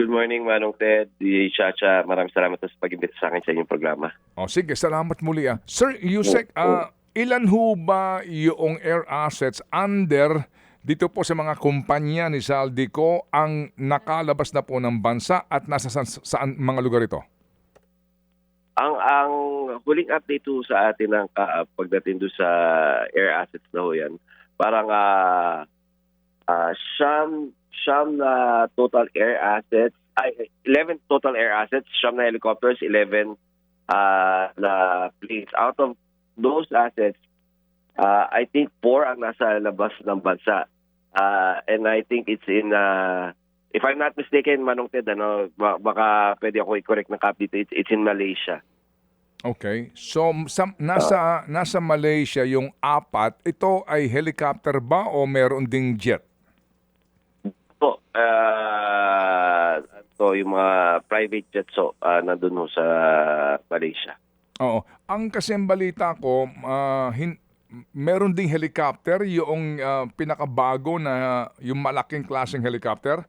Good morning, Manong Ted, di Chacha. Maraming salamat sa pag-imbita sa akin sa inyong programa. O sige, salamat muli. Sir Yusek, ilan ho ba yung air assets under dito po sa mga kumpanya ni Zaldico ang nakalabas na po ng bansa at nasa saan mga lugar ito? Ang huling update po sa atin ng pagdating doon sa air assets na ho yan, parang siyam na total air assets, 11 total air assets, siyam na helicopters, 11 na planes. Out of those assets, I think 4 ang nasa labas ng bansa. And I think it's in, if I'm not mistaken, Manong Ted, baka pwede ako i-correct ng copy dito, it's in Malaysia. Okay. So nasa Malaysia yung 4, ito ay helicopter ba o meron ding jet? So yung mga private jets nandun ho sa Malaysia. Oo. Ang kasing balita ko, meron ding helicopter, yung pinakabago na yung malaking klaseng helicopter?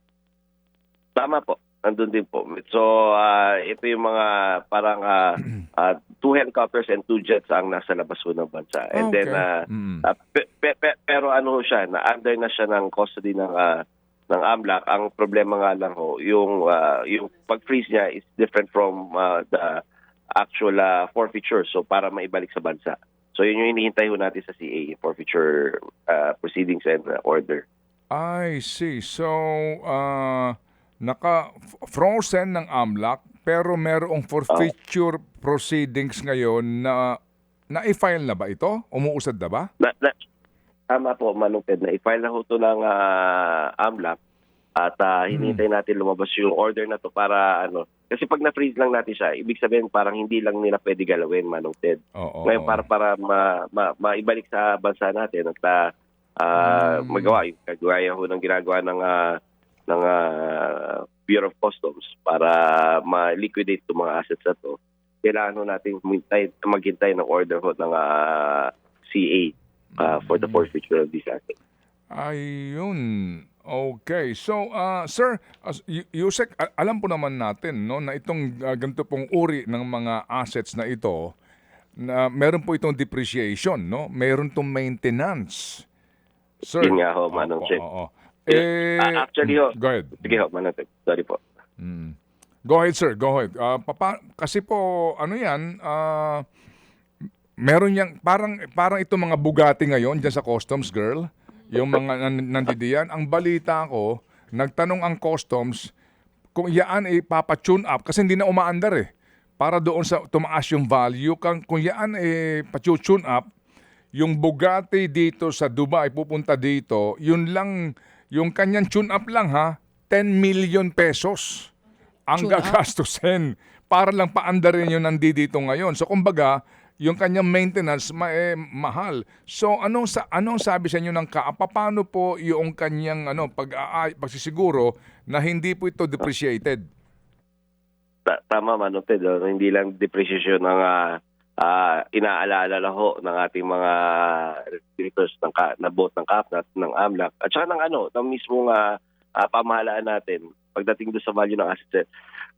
Tama po. Nandun din po. So ito yung mga parang 2 helicopters and 2 jets ang nasa labas po ng bansa. And Okay. then pero ano siya, na under na siya ng custody ng AMLAC. Ang problema nga lang ho, yung pag-freeze niya is different from the actual forfeiture. So para maibalik sa bansa. So yun yung hinihintay ho natin sa CA, forfeiture proceedings and order. I see. So, naka-frozen ng AMLAC pero merong forfeiture proceedings ngayon na na-file na ba ito? Umuusad na ba? Tama po, Manong Ted, na i-file na ho ito ng AMLAC at hinihintay natin lumabas yung order na to para kasi pag na-freeze lang natin siya, ibig sabihin parang hindi lang nila pwede galawin, Manong Ted. Ngayon para maibalik sa bansa natin at magawa yung kagaya ho ng ginagawa ng Bureau of Customs para ma-liquidate itong mga assets na to, kailangan ho natin maghintay ng order ho ng CA for the forfeiture of these assets. Ayun. Okay. So, sir, Yusek, alam po naman natin no, na itong ganito pong uri ng mga assets na ito, na meron po itong depreciation, no? Meron itong maintenance. Sir. Yun nga ho, Manong Ted. Actually ho, go ahead. Sige ho, Manong Ted. Sorry po. Go ahead, sir. Go ahead. Kasi po, ano yan, meron yang parang itong mga Bugatti ngayon dyan sa customs, girl. Yung mga nandidiyan. Ang balita ko, nagtanong ang customs kung yaan ipapa-tune up kasi hindi na umaandar para doon sa tumaas yung value. Kung yaan pa-tune up, yung Bugatti dito sa Dubai pupunta dito, yun lang, yung kanyang tune up lang 10 million pesos ang gagastusin para lang paandarin yung nandito ngayon. So kumbaga, yung kanyang maintenance mahal. So anong sabi sa inyo ng paano po yung kanyang pagsisiguro na hindi po ito depreciated? Tama, Manong Ted. Hindi lang depreciation ng inaalala ho ng ating mga directors na both ng CAPNAT, ng AMLAC at saka ng mismong pamahalaan natin pagdating doon sa value ng asset.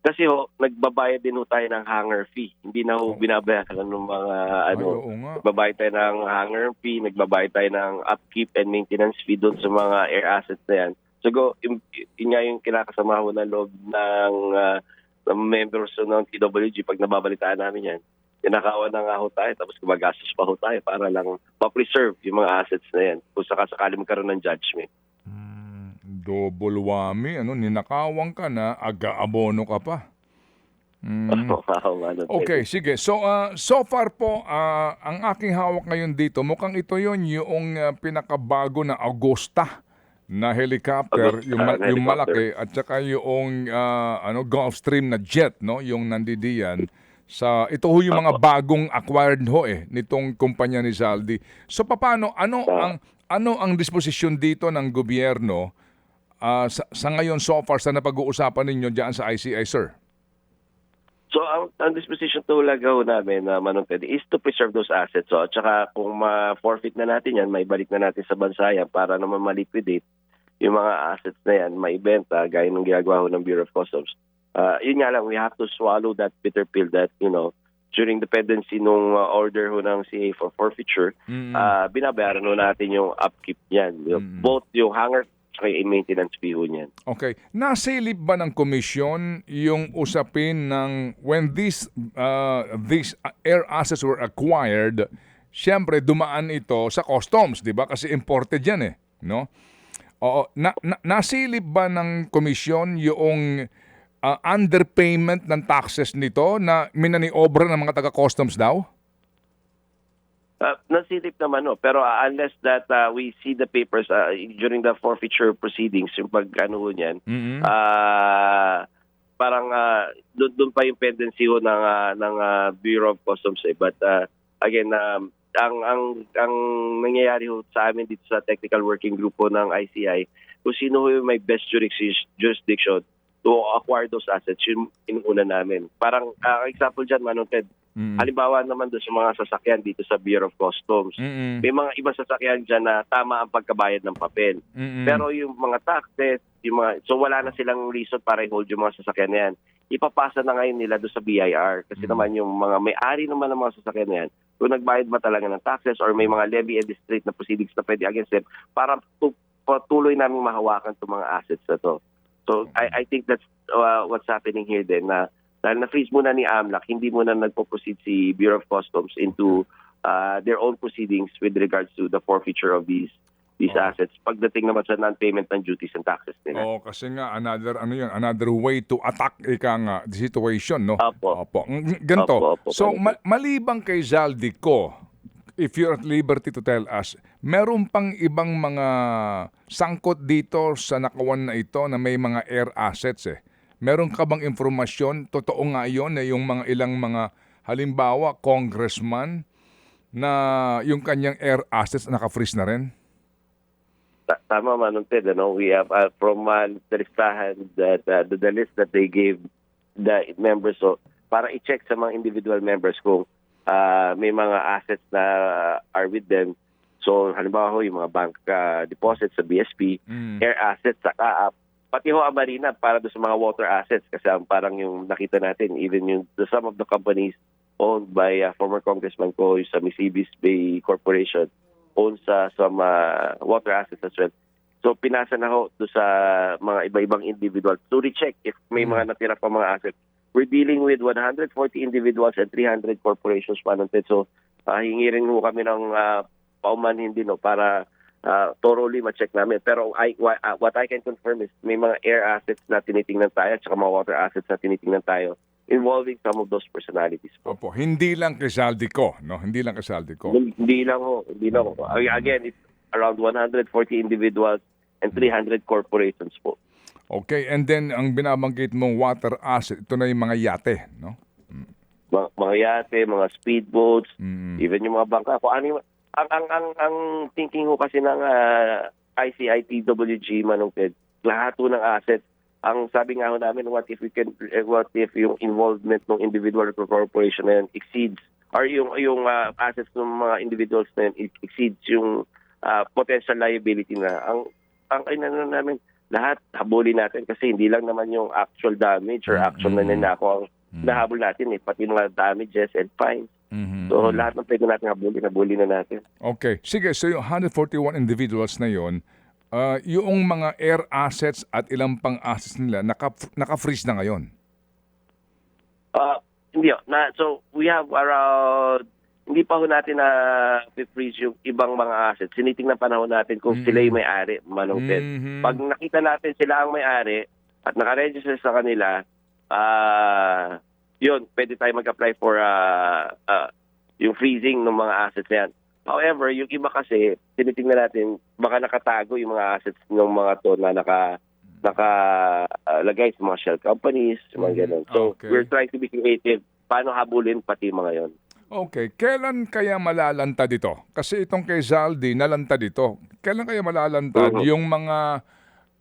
Kasi nagbabayad din tayo ng hangar fee. Hindi na binabayaran ng mga nagbabayad tayo ng hangar fee, nagbabayad tayo ng upkeep and maintenance fee doon sa mga air assets na yan. So yun nga yung kinakasama ho ng loob ng members ng TWG pag nababalitaan namin yan. Kinakawa na nga ho tayo tapos gumagastos pa ho tayo para lang ma-preserve yung mga assets na yan kung sakasakali magkaroon ng judgment. Double whammy, ninakawang ka na, aga-abono ka pa. Okay, sige. So far po, ang aking hawak ngayon dito, mukhang ito yung pinakabago na Agusta na helicopter, yung malaki, at saka yung Gulfstream na jet, no, yung nandidiyan. Ito yung mga bagong acquired nitong kumpanya ni Zaldi. So paano, ano ang disposisyon dito ng gobyerno sa ngayon so far sa napag-uusapan ninyo diyan sa ICI, sir? So ang disposition talaga namin, Manong Ted, is to preserve those assets. So at saka kung ma-forfeit na natin yan, maibalik na natin sa bansa yan para naman ma-liquidate. yung mga assets na yan maibenta gaya ng ginagawa ho ng Bureau of Customs. Yun nga lang, we have to swallow that bitter pill that, during the pendency nung order ho ng CA for forfeiture, binabayaran ho natin yung upkeep niyan. Both yung hangar at yung maintenance fee ho niyan. Okay. Nasilip ba ng komisyon yung usapin ng when these air assets were acquired, siyempre dumaan ito sa customs, di ba? Kasi imported yan no? Oo. Nasilip ba ng komisyon yung underpayment ng taxes nito na minaniobra ng mga taga-customs daw? Nasilip naman, no. Pero unless that we see the papers during the forfeiture proceedings, yung pag-ano ho niyan, parang doon pa yung pendency ho ng Bureau of Customs. But again, ang nangyayari ho sa amin dito sa technical working group ho ng ICI, kung sino ho yung may best jurisdiction to acquire those assets, yun inuuna namin. Parang example dyan, Manong Ted, halimbawa naman doon sa mga sasakyan dito sa Bureau of Customs. May mga ibang sasakyan dyan na tama ang pagkabayad ng papel. Pero yung mga taxes, so wala na silang reason para i-hold yung mga sasakyan na yan. Ipapasa na ngayon nila doon sa BIR. Kasi naman yung mga may-ari naman ng mga sasakyan na yan, kung nagbayad ba talaga ng taxes or may mga levy and district na proceedings na pwede against them, para patuloy namin mahawakan itong mga assets na to. So I think that's what's happening here then, na dahil na-freeze muna ni AMLAC, hindi muna nagpo-proceed si Bureau of Customs into their own proceedings with regards to the forfeiture of these assets pagdating naman sa non-payment ng duties and taxes nila. Kasi nga another way to attack the situation, no? Opo. Ganito. Opo. So malibang kay Zaldico, if you're at liberty to tell us, meron pang ibang mga sangkot dito sa nakawan na ito na may mga air assets Meron ka bang informasyon, totoo nga yun, na yung mga ilang mga halimbawa, congressman, na yung kanyang air assets naka-freeze na rin? Tama, Manong Ted. We have from the listahan that the list that they gave the members, so para i-check sa mga individual members kung may mga assets na are with them. So halimbawa yung mga bank deposits sa BSP, air assets sa CAAP, pati ho ang marina para do sa mga water assets kasi parang yung nakita natin, even some of the companies owned by former Congressman ko sa Misibis Bay Corporation owns some water assets as well. So pinasa na ho do sa mga iba-ibang individuals to recheck if may mga natira pa mga assets. We're dealing with 140 individuals and 300 corporations, Manong Ted. So hingi rin ho kami ng paumanhin din para thoroughly ma-check namin. Pero what I can confirm is may mga air assets na tinitingnan tayo at saka mga water assets na tinitingnan tayo involving some of those personalities po. Opo, hindi lang kay Zaldico, no? Hindi lang kay Zaldico. Hindi lang ho. Again, it's around 140 individuals and 300 corporations po. Okay, and then ang binabanggit mong water asset, ito na yung mga yate, no? Mga yate, mga speedboats, even yung mga bangka. Kung ano yung ang thinking ko kasi ng ICITWG, Manong Ted, lahat ng assets, ang sabi nga ho namin, what if yung involvement ng individual corporation na yan exceeds, or yung assets ng mga individuals na yan exceeds yung potential liability na. Ang kailangan namin, lahat habulin natin kasi hindi lang naman yung actual damage or actual na ninako ang nahabol natin, pati mga damages and fines. So lahat ng pwede natin habulin na natin. Okay. Sige, so yung 141 individuals na yon, yung mga air assets at ilang pang assets nila, naka-freeze na ngayon? Hindi. So we have around, hindi pa ho natin na freeze yung ibang mga assets. Sinitingnan panahon natin kung sila yung may-ari, Manong Ted. Pag nakita natin sila ang may-ari at naka-register sa kanila, yun, pwede tayo mag-apply for yung freezing ng mga assets na yan. However, yung iba kasi, tinitingnan natin, baka nakatago yung mga assets ng mga to na nakalagay sa mga shell companies, mga ganun. So, we're trying to be creative. Paano habulin pati mga yon? Okay. Kailan kaya malalantad ito? Kasi itong kay Zaldi, nalantad ito. Kailan kaya malalantad yung mga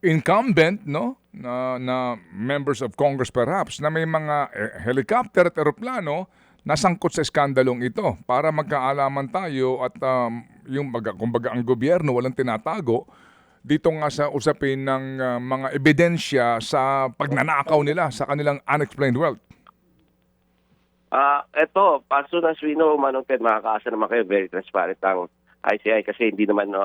incumbent, no? Na members of Congress perhaps, na may mga helicopter at aeroplano nasangkot sa skandalong ito para magkaalaman tayo at kumbaga ang gobyerno walang tinatago dito nga sa usapin ng mga ebidensya sa pagnanakaw nila sa kanilang unexplained wealth? Ito, as soon as we know, Manong Ted, makakaasa naman kayo, very transparent ang ICI kasi hindi naman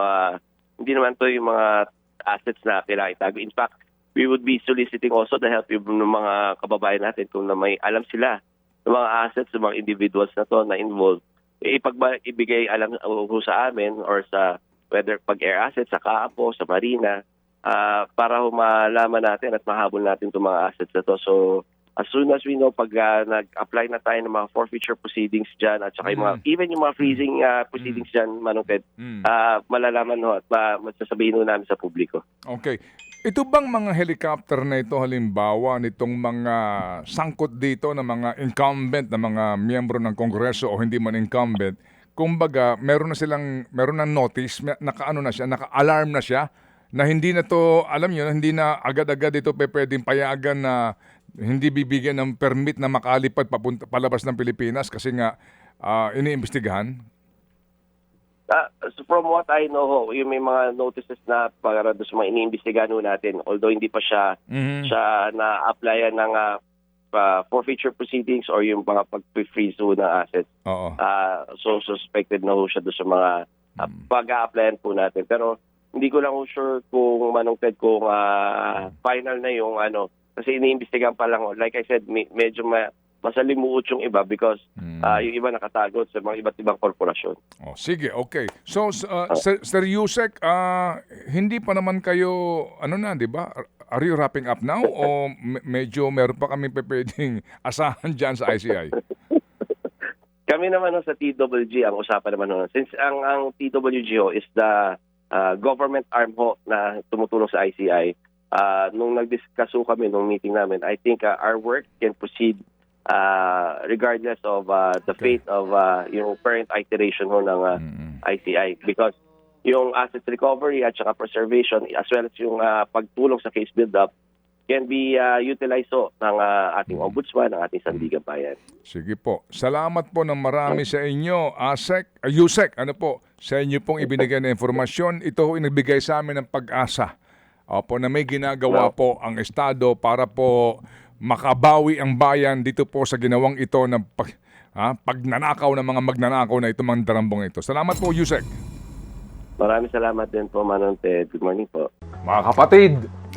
to yung mga assets na kailangan itago. In fact, we would be soliciting also the help ng mga kababayan natin kung na may alam sila ng mga assets ng mga individuals na to na involved. Ibigay alam sa amin or sa whether pag-air assets, sa Kaapo, sa Marina, para malaman natin at mahabol natin itong mga assets na to. So, as soon as we know, pag nag-apply na tayo ng mga forfeiture proceedings dyan at saka even yung mga freezing proceedings dyan, Manong Ted, malalaman ho at masasabihin ho namin sa publiko. Okay. Ito bang mga helicopter na ito halimbawa nitong mga sangkot dito ng mga incumbent na mga miyembro ng Kongreso o hindi man incumbent, kumbaga meron ng notice, naka-ano na siya, naka-alarm na siya na hindi na to, alam niyo, hindi na agad-agad ito pwedeng payagan na hindi bibigyan ng permit na makalipad palabas ng Pilipinas kasi nga iniimbestigahan? So from what I know, yung may mga notices na para sa mga iniimbestigahan natin, although hindi pa siya na-applyan ng forfeiture proceedings or yung mga pag-freeze ng assets. So suspected na ho siya doon sa mga pag-a-applyan po natin. Pero hindi ko lang sure kung Manong Ted kung final na yung kasi iniimbestigahan pa lang. Like I said, medyo masalimuot yung iba because yung iba nakatago sa mga iba't ibang korporasyon. Sige, okay. So, Sir Yusek, hindi pa naman kayo, di ba? Are you wrapping up now? O medyo meron pa kami pwedeng asahan dyan sa ICI? Kami naman sa TWG, ang usapan naman since ang TWG is the government arm na tumutulong sa ICI, nung nag-discuss kami nung meeting namin, I think our work can proceed regardless of the fate of yung current iteration ng ICI because yung asset recovery at saka preservation as well as yung pagtulong sa case build-up can be utilized ng ating ombudsman, ng ating Sandigan Bayan. Sige po. Salamat po ng marami sa inyo, Yusek, sa inyo pong ibinigay na informasyon. Ito inibigay sa amin ng pag-asa. Na may ginagawa po ang Estado para po makabawi ang bayan dito po sa ginawang ito ng pagnanakaw ng mga magnanakaw na ito, mga darambong ito. Salamat po, Yusek. Maraming salamat din po, Manong Ted. Good morning po. Mga kapatid,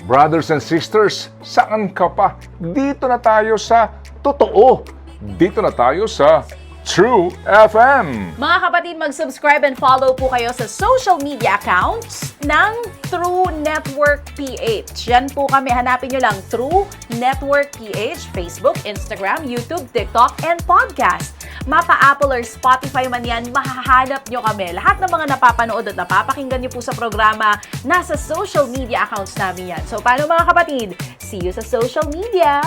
brothers and sisters, saan ka pa? Dito na tayo sa totoo. Dito na tayo sa True FM. Mga kapatid, mag-subscribe and follow po kayo sa social media accounts ng True Network PH. Yan po kami. Hanapin nyo lang True Network PH, Facebook, Instagram, YouTube, TikTok, and podcast. Mapa-Apple or Spotify man yan, mahahanap nyo kami. Lahat ng mga napapanood at napapakinggan nyo po sa programa, nasa social media accounts namin yan. So, paano mga kapatid? See you sa social media!